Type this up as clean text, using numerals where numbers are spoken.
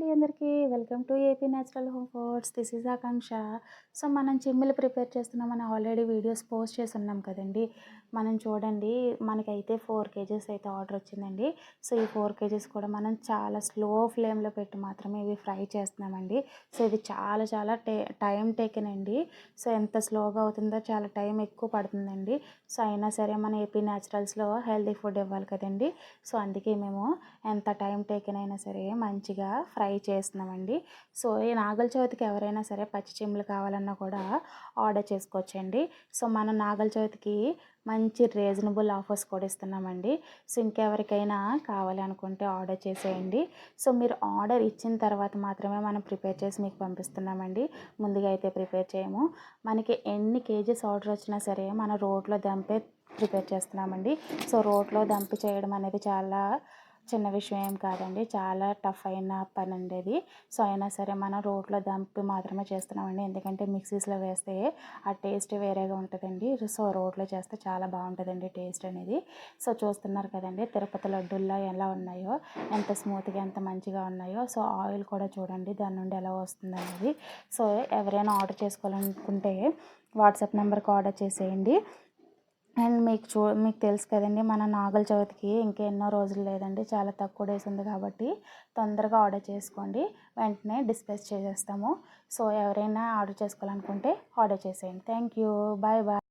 అండి అందరికీ welcome to AP natural home foods. This is Akanksha. So మనం చిమ్మిలు prepare చేస్తున్నామని ఆల్రెడీ వీడియోస్ పోస్ట్ చేసి ఉన్నాం కదండి. మనం చూడండి, మనకైతే 4 కేజెస్ అయితే ఆర్డర్ వచ్చిందండి. సో ఈ 4 కేజెస్ కూడా మనం చాలా స్లో ఫ్లేమ్లో పెట్టి మాత్రమే ఇవి ఫ్రై చేస్తున్నామండి. సో ఇది చాలా చాలా టైం టేకెన్ అండి. సో ఎంత స్లోగా అవుతుందో చాలా టైం ఎక్కువ పడుతుందండి. సో అయినా సరే మన ఏపీ న్యాచురల్స్లో హెల్తీ ఫుడ్ ఇవ్వాలి కదండి. సో అందుకే మేము ఎంత టైం టేకెన్ అయినా సరే మంచిగా ఫ్రై చేస్తున్నామండి. సో ఈ నాగల చవితికి ఎవరైనా సరే పచ్చి చిమ్ములు కావాలన్నా కూడా ఆర్డర్ చేసుకోవచ్చండి. సో మన నాగల చవితికి మంచి రీజనబుల్ ఆఫర్స్ కూడా ఇస్తున్నామండి. సో ఇంకెవరికైనా కావాలి అనుకుంటే ఆర్డర్ చేసేయండి. సో మీరు ఆర్డర్ ఇచ్చిన తర్వాత మాత్రమే మనం ప్రిపేర్ చేసి మీకు పంపిస్తున్నామండి. ముందుగా అయితే ప్రిపేర్ చేయము. మనకి ఎన్ని కేజీస్ ఆర్డర్ వచ్చినా సరే మన రోట్లో దంపే ప్రిపేర్ చేస్తున్నామండి. సో రోట్లో దంపి చేయడం అనేది చాలా చిన్న విషయం ఏం కాదండి, చాలా టఫ్ అయిన పని అండి అది. సో అయినా సరే మనం రోట్లో దంపి మాత్రమే చేస్తున్నామండి. ఎందుకంటే మిక్సీస్లో వేస్తే ఆ టేస్ట్ వేరేగా ఉంటుందండి. సో రోట్లో చేస్తే చాలా బాగుంటుందండి టేస్ట్ అనేది. సో చూస్తున్నారు కదండి తిరుపతి లడ్డూల్లో ఎలా ఉన్నాయో, ఎంత స్మూత్గా ఎంత మంచిగా ఉన్నాయో. సో ఆయిల్ కూడా చూడండి దాని నుండి ఎలా వస్తుంది అనేది. సో ఎవరైనా ఆర్డర్ చేసుకోవాలనుకుంటే వాట్సాప్ నెంబర్కి ఆర్డర్ చేసేయండి. అండ్ మీకు తెలుసు కదండి, మన నాగల చవితికి ఇంకెన్నో రోజులు లేదండి, చాలా తక్కువ డేస్ ఉంది కాబట్టి తొందరగా ఆర్డర్ చేసుకోండి. వెంటనే డిస్పాచ్ చేసేస్తాము. సో ఎవరైనా ఆర్డర్ చేసుకోవాలనుకుంటే ఆర్డర్ చేసేయండి. Thank you. Bye bye.